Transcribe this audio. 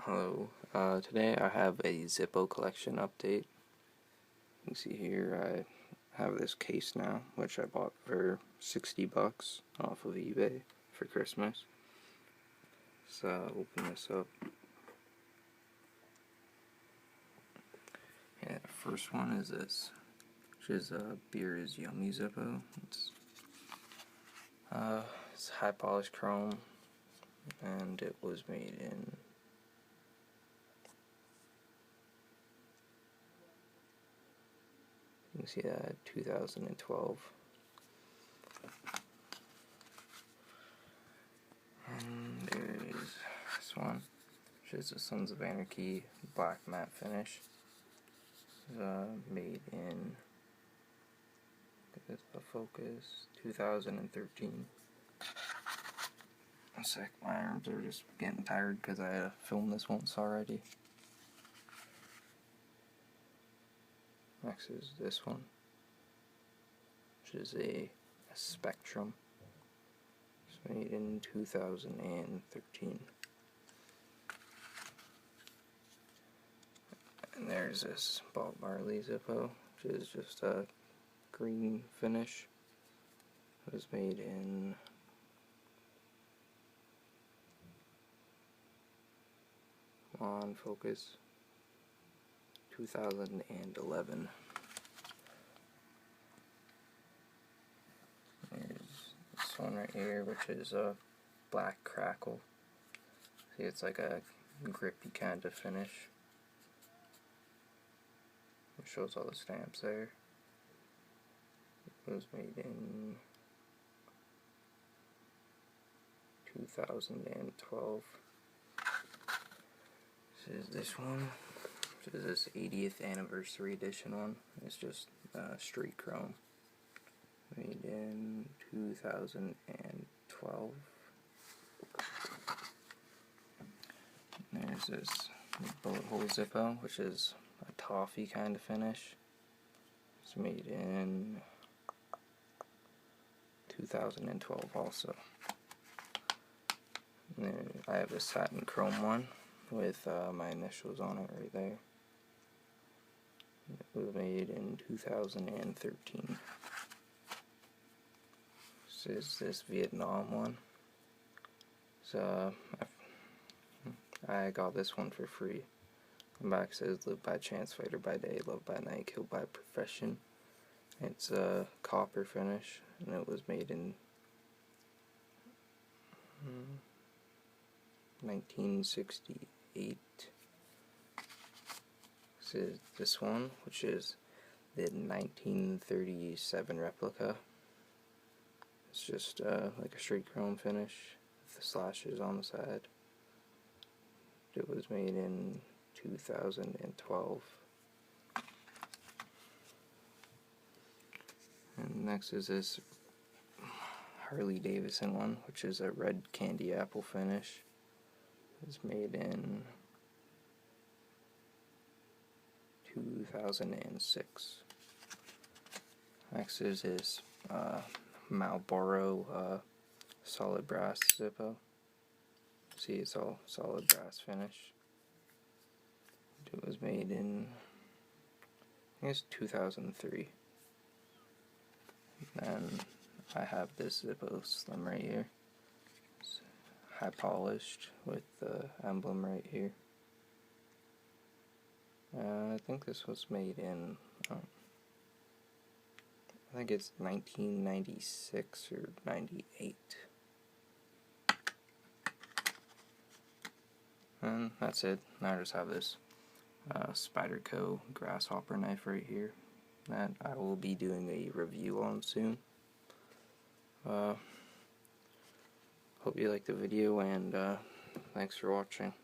Hello, today I have a Zippo Collection update. You can see here I have this case now, which I bought for $60 off of eBay for Christmas. So open this up. Yeah, the first one is this, which is Beer is Yummy Zippo. It's high polished chrome, and it was made in you can see that 2012. And there is this one, which is the Sons of Anarchy black matte finish. Made in, get the focus, 2013. A sec, my arms are just getting tired because I had to film this once already. Next is this one, which is a Spectrum. It's made in 2013. And there's this Bob Marley Zippo, which is just a green finish. It was made in on focus 2011. There's this one right here, which is a black crackle. See, it's like a grippy kind of finish. It shows all the stamps there. It was made in 2012. This is this one, which is this 80th anniversary edition one. It's just street chrome. Made in 2012. And there's this bullet hole Zippo, which is a toffee kind of finish. It's made in 2012 also. And then I have a satin chrome one with my initials on it right there. It was made in 2013. This is this Vietnam one. So I got this one for free. The back says, "Live by chance, fighter by day, love by night, killed by profession." It's a copper finish, and it was made in 1968. This is this one, which is the 1937 replica. It's just like a straight chrome finish with the slashes on the side. It was made in 2012. And next is this Harley Davidson one, which is a red candy apple finish. It's made in 2006. Next is this Marlboro solid brass Zippo. See, it's all solid brass finish. It was made in, I guess, 2003. Then I have this Zippo Slim right here. It's high polished with the emblem right here. I think this was made in, I think it's 1996 or 98. And that's it. Now I just have this Spyderco grasshopper knife right here that I will be doing a review on soon. Hope you liked the video, and thanks for watching.